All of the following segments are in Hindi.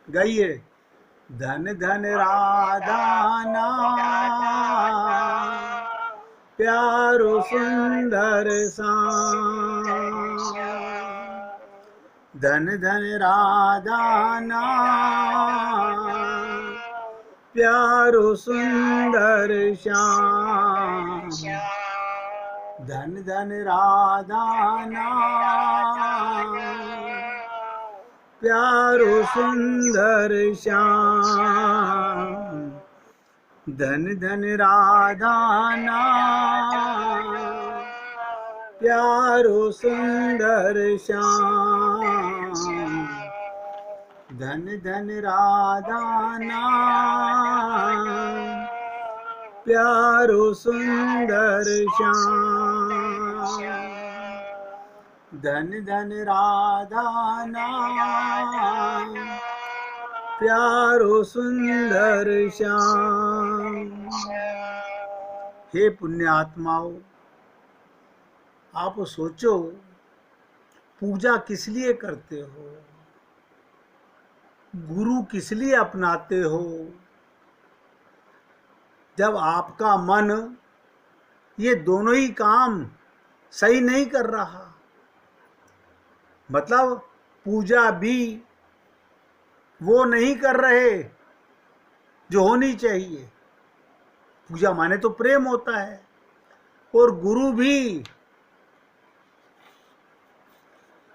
गाइए। धन धन राधा नाम, प्यारो सुंदर श्याम। धन धन राधा नाम, प्यारो सुंदर श्याम। धन धन राधा नाम, प्यारो सुंदर श्याम। धन धन राधा नाम, प्यारो सुंदर श्याम। धन धन राधा नाम, प्यारो सुंदर श्याम। धन धन राधा नाम, प्यारो सुंदर श्याम। हे पुण्यात्माओं, आप सोचो, पूजा किस लिए करते हो, गुरु किस लिए अपनाते हो, जब आपका मन ये दोनों ही काम सही नहीं कर रहा। मतलब पूजा भी वो नहीं कर रहे जो होनी चाहिए। पूजा माने तो प्रेम होता है, और गुरु भी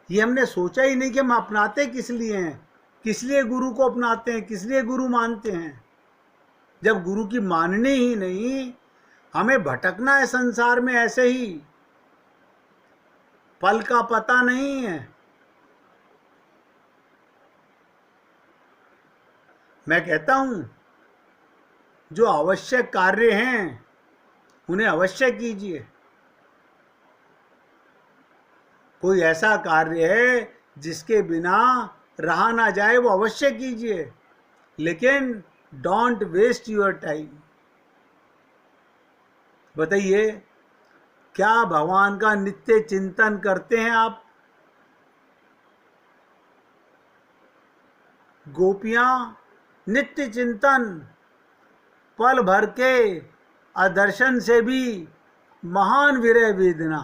ये हमने सोचा ही नहीं कि हम अपनाते किस लिए हैं, किस लिए गुरु को अपनाते हैं, किस लिए गुरु मानते हैं। जब गुरु की माननी ही नहीं, हमें भटकना है संसार में ऐसे ही, पल का पता नहीं है। मैं कहता हूं, जो आवश्यक कार्य हैं उन्हें अवश्य कीजिए। कोई ऐसा कार्य है जिसके बिना रहा ना जाए, वो अवश्य कीजिए, लेकिन डोंट वेस्ट योर टाइम। बताइए, क्या भगवान का नित्य चिंतन करते हैं आप? गोपियां नित्य चिंतन, पल भर के अदर्शन से भी महान विरह वेदना।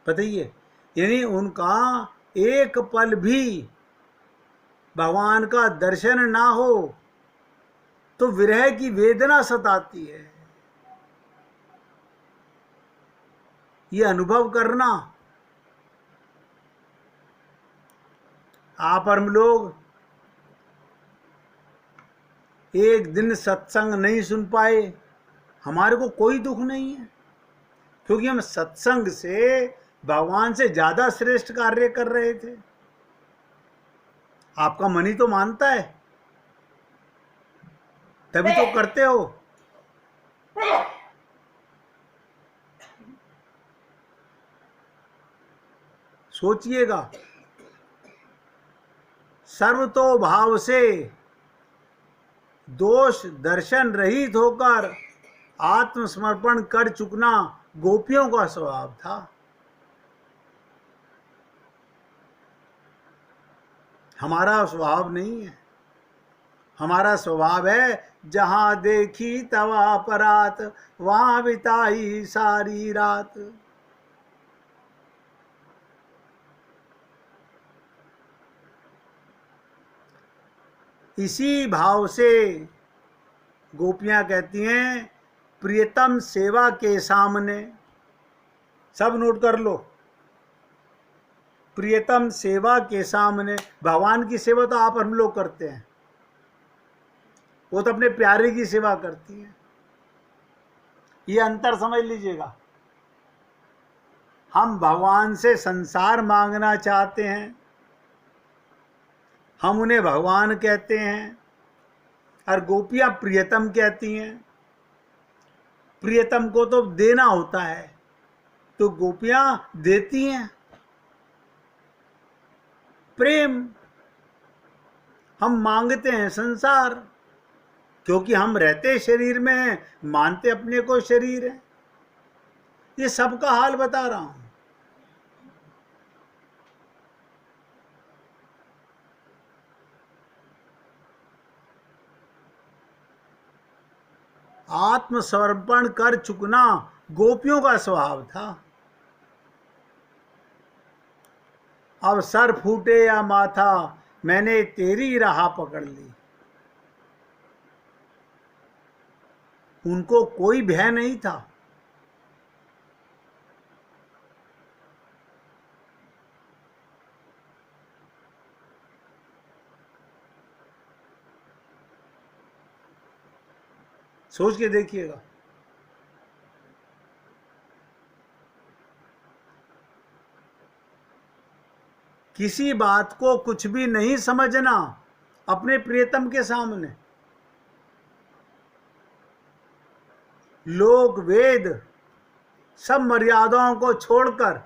बताइए, यानी उनका एक पल भी भगवान का दर्शन ना हो तो विरह की वेदना सताती है। ये अनुभव करना। आप हम लोग एक दिन सत्संग नहीं सुन पाए, हमारे को कोई दुख नहीं है, क्योंकि हम सत्संग से भगवान से ज्यादा श्रेष्ठ कार्य कर रहे थे। आपका मन ही तो मानता है, तभी तो करते हो। सोचिएगा, सर्वतो भाव से दोष दर्शन रहित होकर आत्मसमर्पण कर चुकना गोपियों का स्वभाव था। हमारा स्वभाव नहीं है। हमारा स्वभाव है, जहां देखी तवा परात, वहां बिताई सारी रात। इसी भाव से गोपियां कहती हैं, प्रियतम सेवा के सामने। सब नोट कर लो, प्रियतम सेवा के सामने। भगवान की सेवा तो आप हम लोग करते हैं, वो तो अपने प्यारे की सेवा करती है। ये अंतर समझ लीजिएगा। हम भगवान से संसार मांगना चाहते हैं, हम उन्हें भगवान कहते हैं, और गोपियां प्रियतम कहती हैं। प्रियतम को तो देना होता है, तो गोपियां देती हैं प्रेम। हम मांगते हैं संसार, क्योंकि हम रहते शरीर में हैं, मानते अपने को शरीर है। ये सबका हाल बता रहा हूं। आत्मसमर्पण कर चुकना गोपियों का स्वभाव था। अब सर फूटे या माथा, मैंने तेरी राह पकड़ ली। उनको कोई भय नहीं था। सोच के देखिएगा। किसी बात को कुछ भी नहीं समझना अपने प्रियतम के सामने। लोक वेद सब मर्यादाओं को छोड़कर,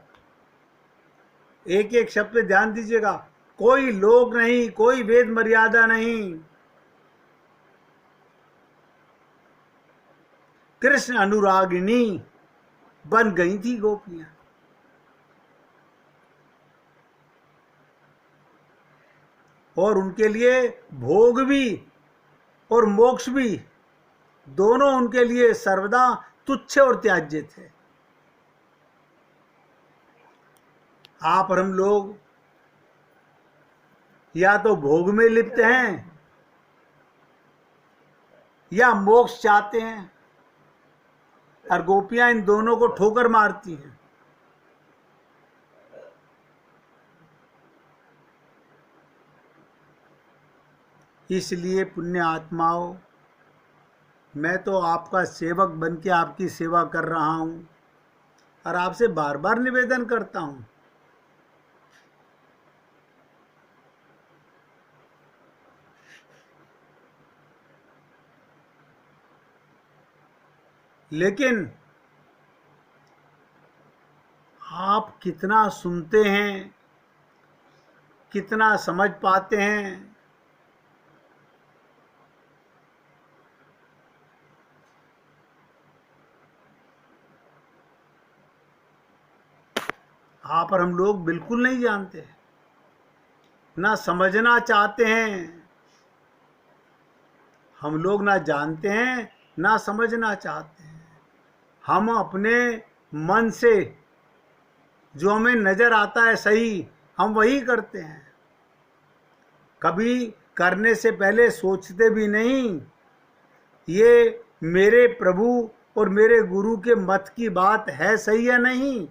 एक एक शब्द पे ध्यान दीजिएगा, कोई लोक नहीं, कोई वेद मर्यादा नहीं। कृष्ण अनुरागिणी बन गई थी गोपियां। और उनके लिए भोग भी और मोक्ष भी दोनों उनके लिए सर्वदा तुच्छ और त्याज्य थे। आप और हम लोग या तो भोग में लिप्त हैं या मोक्ष चाहते हैं, और गोपियां इन दोनों को ठोकर मारती हैं। इसलिए पुण्य आत्माओं, मैं तो आपका सेवक बन के आपकी सेवा कर रहा हूं, और आपसे बार बार निवेदन करता हूं, लेकिन आप कितना सुनते हैं, कितना समझ पाते हैं, आप और हम लोग बिल्कुल नहीं जानते, ना समझना चाहते हैं। हम लोग ना जानते हैं ना समझना चाहते हैं। हम अपने मन से जो हमें नजर आता है सही, हम वही करते हैं। कभी करने से पहले सोचते भी नहीं, ये मेरे प्रभु और मेरे गुरु के मत की बात है सही या नहीं,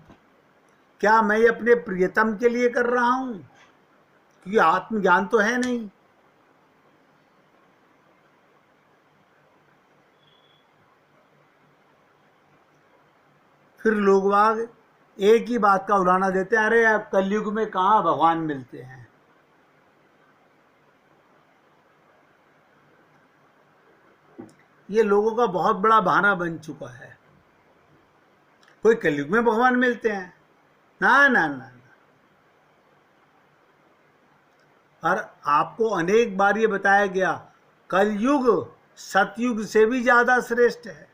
क्या मैं ये अपने प्रियतम के लिए कर रहा हूं, क्योंकि आत्मज्ञान तो है नहीं। फिर लोग बाग एक ही बात का उलाना देते हैं, अरे अब कलयुग में कहाँ भगवान मिलते हैं। ये लोगों का बहुत बड़ा बहाना बन चुका है, कोई कलयुग में भगवान मिलते हैं, ना ना ना, ना। और आपको अनेक बार ये बताया गया, कलयुग सतयुग से भी ज्यादा श्रेष्ठ है।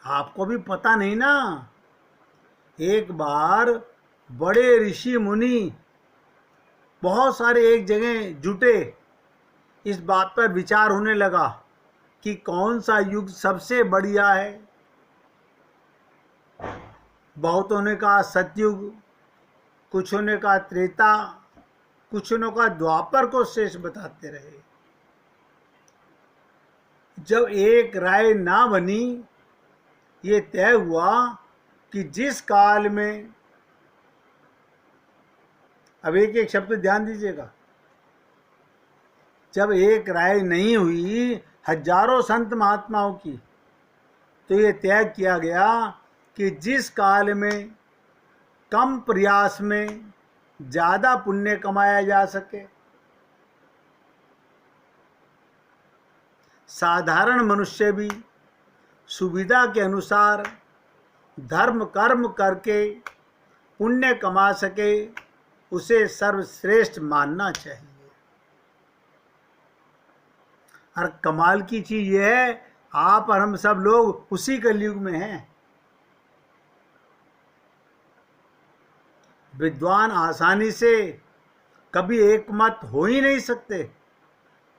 आपको भी पता नहीं ना। एक बार बड़े ऋषि मुनि बहुत सारे एक जगह जुटे, इस बात पर विचार होने लगा कि कौन सा युग सबसे बढ़िया है। बहुतों ने कहा सतयुग, कुछों ने कहा त्रेता, कुछों ने कहा द्वापर को शेष बताते रहे। जब एक राय ना बनी, ये तय हुआ कि जिस काल में, अब एक एक शब्द ध्यान दीजिएगा, जब एक राय नहीं हुई हजारों संत महात्माओं की, तो ये तय किया गया कि जिस काल में कम प्रयास में ज्यादा पुण्य कमाया जा सके, साधारण मनुष्य भी सुविधा के अनुसार धर्म कर्म करके पुण्य कमा सके, उसे सर्वश्रेष्ठ मानना चाहिए। और कमाल की चीज यह है, आप और हम सब लोग उसी कलयुग में हैं। विद्वान आसानी से कभी एक मत हो ही नहीं सकते,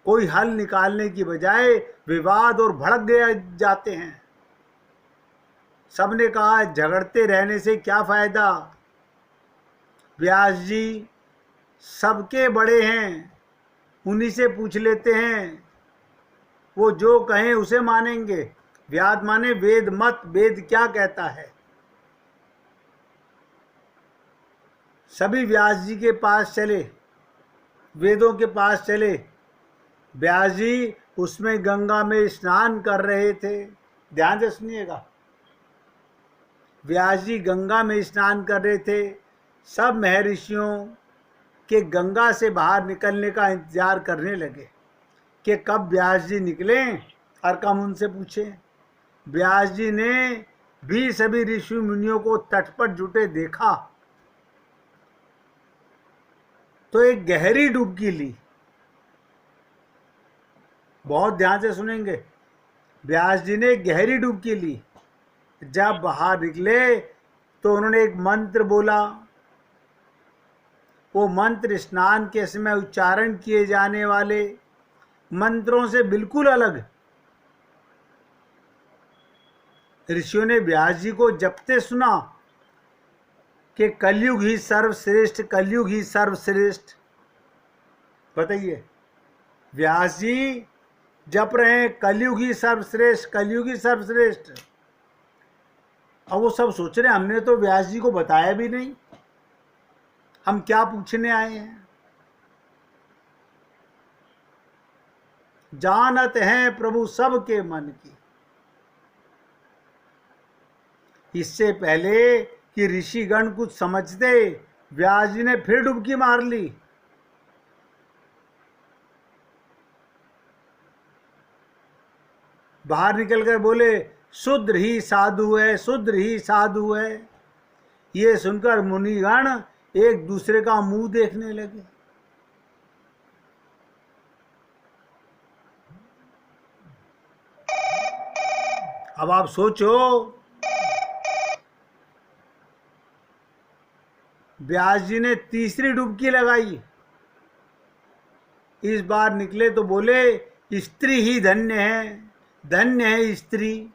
कोई हल निकालने की बजाय विवाद और भड़क गए जाते हैं। सबने कहा झगड़ते रहने से क्या फायदा, व्यास जी सबके बड़े हैं, उन्हीं से पूछ लेते हैं, वो जो कहें उसे मानेंगे। व्यास माने वेद मत, वेद क्या कहता है। सभी व्यास जी के पास चले, वेदों के पास चले। व्यास जी उसमें गंगा में स्नान कर रहे थे। ध्यान से सुनिएगा, व्यास जी गंगा में स्नान कर रहे थे। सब महर्षियों के गंगा से बाहर निकलने का इंतजार करने लगे कि कब व्यास जी निकलें और कब उनसे पूछें। व्यास जी ने भी सभी ऋषि मुनियों को तट पर जुटे देखा तो एक गहरी डुबकी ली। बहुत ध्यान से सुनेंगे, व्यास जी ने गहरी डुबकी ली। जब बाहर निकले तो उन्होंने एक मंत्र बोला। वो मंत्र स्नान के समय उच्चारण किए जाने वाले मंत्रों से बिल्कुल अलग। ऋषियों ने व्यास जी को जपते सुना कि कलयुग ही सर्वश्रेष्ठ, कलयुग ही सर्वश्रेष्ठ। बताइए, व्यास जी जप रहे हैं कलयुग ही सर्वश्रेष्ठ, कलयुग ही सर्वश्रेष्ठ। अब वो सब सोच रहे हैं हमने तो व्यास जी को बताया भी नहीं, हम क्या पूछने आए हैं। जानत हैं प्रभु सबके मन की। इससे पहले कि ऋषिगण कुछ समझते, व्यास जी ने फिर डुबकी मार ली। बाहर निकल कर बोले शूद्र ही साधु है, शूद्र ही साधु है। ये सुनकर मुनिगण एक दूसरे का मुंह देखने लगे। अब आप सोचो, व्यास जी ने तीसरी डुबकी लगाई। इस बार निकले तो बोले स्त्री ही धन्य है, धन्य है स्त्री।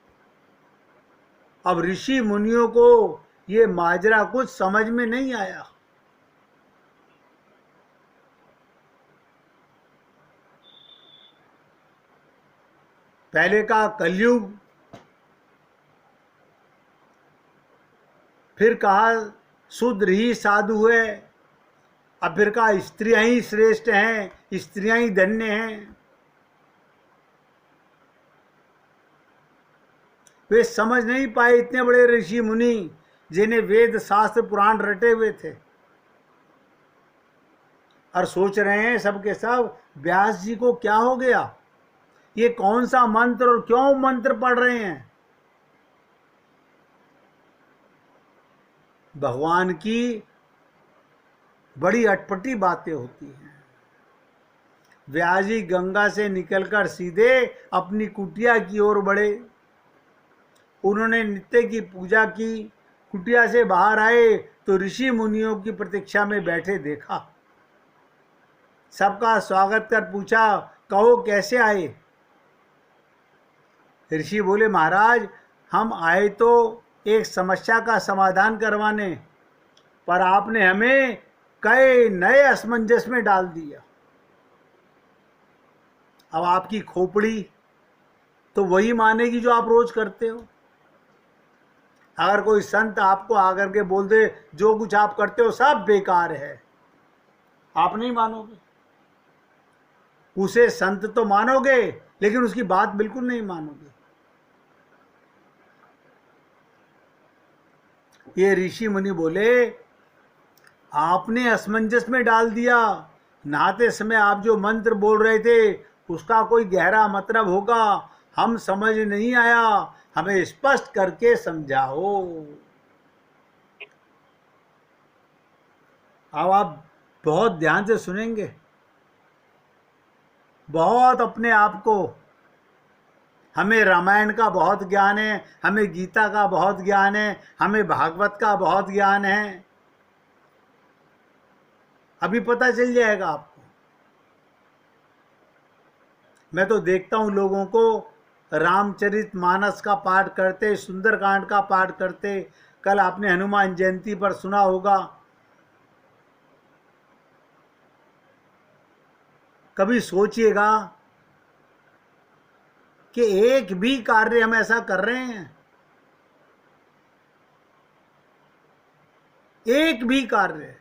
अब ऋषि मुनियों को ये माजरा कुछ समझ में नहीं आया। पहले कहा कलयुग, फिर कहा शूद्र ही साधु है, अब फिर कहा स्त्रियां ही श्रेष्ठ हैं, स्त्रियां ही धन्य हैं। वे समझ नहीं पाए, इतने बड़े ऋषि मुनि जिन्हें वेद शास्त्र पुराण रटे हुए थे, और सोच रहे हैं सब के सब व्यास जी को क्या हो गया, ये कौन सा मंत्र और क्यों मंत्र पढ़ रहे हैं। भगवान की बड़ी अटपटी बातें होती हैं। व्यास जी गंगा से निकलकर सीधे अपनी कुटिया की ओर बढ़े। उन्होंने नित्य की पूजा की। कुटिया से बाहर आए तो ऋषि मुनियों की प्रतीक्षा में बैठे देखा। सबका स्वागत कर पूछा, कहो कैसे आए। ऋषि बोले महाराज, हम आए तो एक समस्या का समाधान करवाने, पर आपने हमें कई नए असमंजस में डाल दिया। अब आपकी खोपड़ी तो वही मानेगी जो आप रोज करते हो। अगर कोई संत आपको आकर के बोल दे जो कुछ आप करते हो सब बेकार है, आप नहीं मानोगे। उसे संत तो मानोगे लेकिन उसकी बात बिल्कुल नहीं मानोगे। ये ऋषि मुनि बोले आपने असमंजस में डाल दिया। नहाते समय आप जो मंत्र बोल रहे थे उसका कोई गहरा मतलब होगा, हम समझ नहीं आया, हमें स्पष्ट करके समझाओ। अब आप बहुत ध्यान से सुनेंगे। बहुत अपने आप को, हमें रामायण का बहुत ज्ञान है, हमें गीता का बहुत ज्ञान है, हमें भागवत का बहुत ज्ञान है, अभी पता चल जाएगा आपको। मैं तो देखता हूँ लोगों को रामचरित मानस का पाठ करते, सुंदरकांड का पाठ करते। कल आपने हनुमान जयंती पर सुना होगा, कभी सोचिएगा कि एक भी कार्य हम ऐसा कर रहे हैं, एक भी कार्य।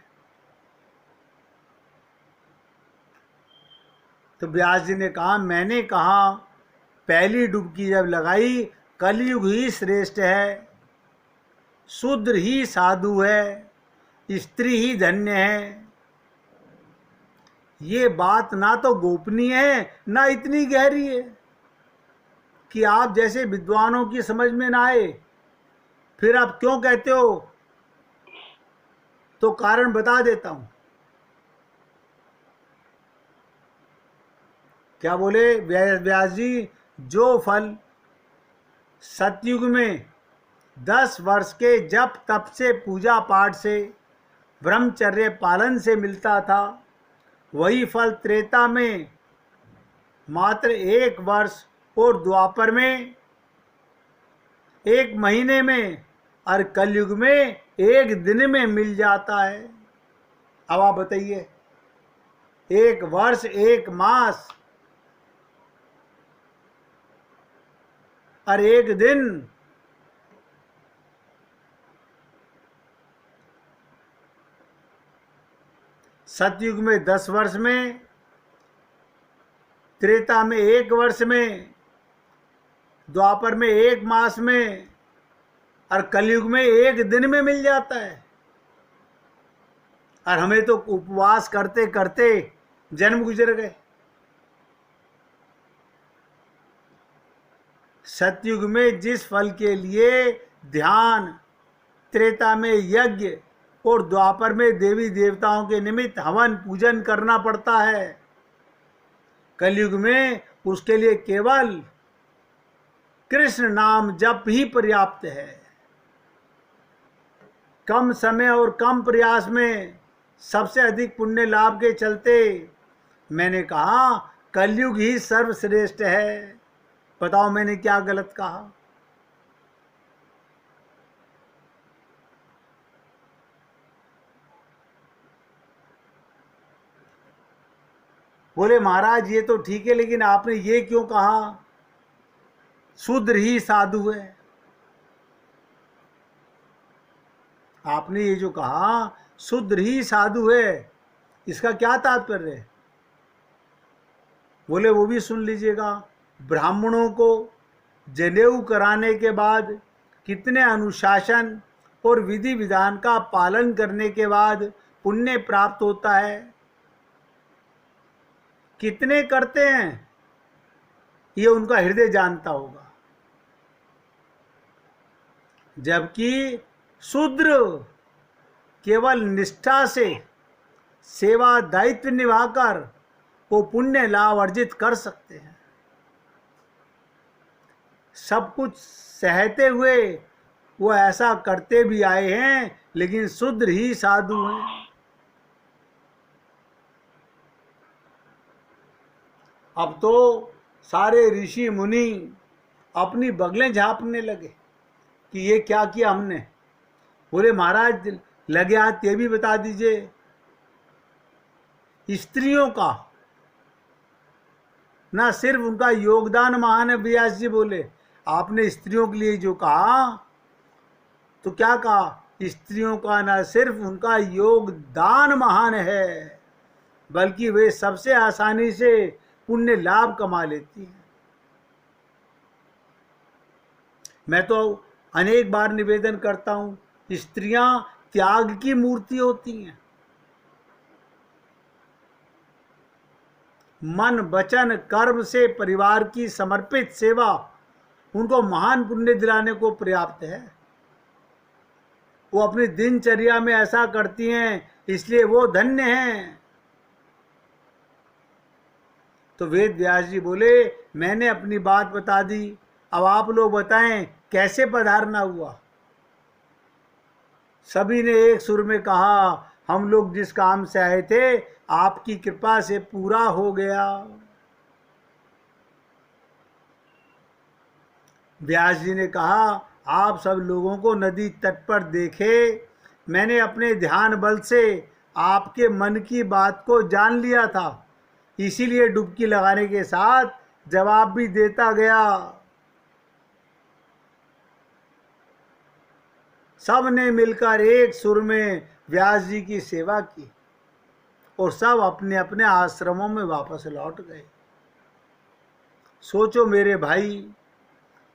तो व्यास जी ने कहा, मैंने कहा पहली डुबकी जब लगाई, कलयुग ही श्रेष्ठ है, शूद्र ही साधु है, स्त्री ही धन्य है। ये बात ना तो गोपनीय है, ना इतनी गहरी है कि आप जैसे विद्वानों की समझ में ना आए। फिर आप क्यों कहते हो? तो कारण बता देता हूं। क्या बोले व्यास जी? जो फल सतयुग में 10 वर्ष के जप तप से, पूजा पाठ से, ब्रह्मचर्य पालन से मिलता था, वही फल त्रेता में मात्र 1 वर्ष और द्वापर में 1 महीने में और कलयुग में 1 दिन में मिल जाता है। अब आप बताइए, 1 वर्ष 1 मास और 1 दिन, सतयुग में 10 वर्ष में, त्रेता में 1 वर्ष में, द्वापर में 1 मास में और कलयुग में 1 दिन में मिल जाता है। और हमें तो उपवास करते करते जन्म गुजर गए। सतयुग में जिस फल के लिए ध्यान, त्रेता में यज्ञ और द्वापर में देवी देवताओं के निमित्त हवन पूजन करना पड़ता है, कलयुग में उसके लिए केवल कृष्ण नाम जप ही पर्याप्त है। कम समय और कम प्रयास में सबसे अधिक पुण्य लाभ के चलते मैंने कहा कलयुग ही सर्वश्रेष्ठ है। बताओ मैंने क्या गलत कहा? बोले महाराज ये तो ठीक है, लेकिन आपने ये क्यों कहा शूद्र ही साधु है? आपने ये जो कहा शूद्र ही साधु है, इसका क्या तात्पर्य है? बोले वो भी सुन लीजिएगा। ब्राह्मणों को जनेऊ कराने के बाद, कितने अनुशासन और विधि विधान का पालन करने के बाद पुण्य प्राप्त होता है? कितने करते हैं ये उनका हृदय जानता होगा। जबकि शूद्र केवल निष्ठा से सेवा दायित्व निभाकर वो पुण्य लाभ अर्जित कर सकते हैं। सब कुछ सहते हुए वो ऐसा करते भी आए हैं, लेकिन शूद्र ही साधु हैं। अब तो सारे ऋषि मुनि अपनी बगलें झाँपने लगे कि ये क्या किया हमने। बोले महाराज लगे हाथ ये भी बता दीजिए, स्त्रियों का ना सिर्फ उनका योगदान महान है। व्यास जी बोले आपने स्त्रियों के लिए जो कहा तो क्या कहा? स्त्रियों का ना सिर्फ उनका योगदान महान है, बल्कि वे सबसे आसानी से पुण्य लाभ कमा लेती हैं। मैं तो अनेक बार निवेदन करता हूं, स्त्रियां त्याग की मूर्ति होती हैं। मन वचन कर्म से परिवार की समर्पित सेवा उनको महान पुण्य दिलाने को पर्याप्त है। वो अपनी दिनचर्या में ऐसा करती हैं, इसलिए वो धन्य हैं। तो वेद व्यास जी बोले मैंने अपनी बात बता दी, अब आप लोग बताएं कैसे पधारना हुआ। सभी ने एक सुर में कहा हम लोग जिस काम से आए थे आपकी कृपा से पूरा हो गया। व्यास जी ने कहा, आप सब लोगों को नदी तट पर देखे, मैंने अपने ध्यान बल से आपके मन की बात को जान लिया था, इसीलिए डुबकी लगाने के साथ जवाब भी देता गया। सब ने मिलकर एक सुर में व्यास जी की सेवा की और सब अपने अपने आश्रमों में वापस लौट गए। सोचो मेरे भाई,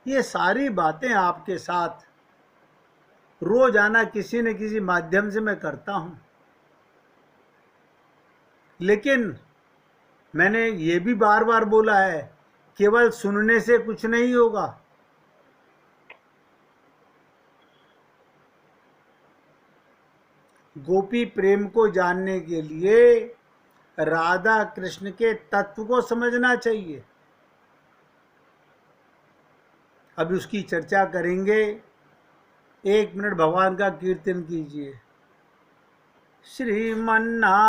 ये सारी बातें आपके साथ रोजाना किसी न किसी माध्यम से मैं करता हूं, लेकिन मैंने ये भी बार बार बोला है, केवल सुनने से कुछ नहीं होगा। गोपी प्रेम को जानने के लिए राधा कृष्ण के तत्व को समझना चाहिए। अब उसकी चर्चा करेंगे। 1 मिनट भगवान का कीर्तन कीजिए। श्रीमन्नारायण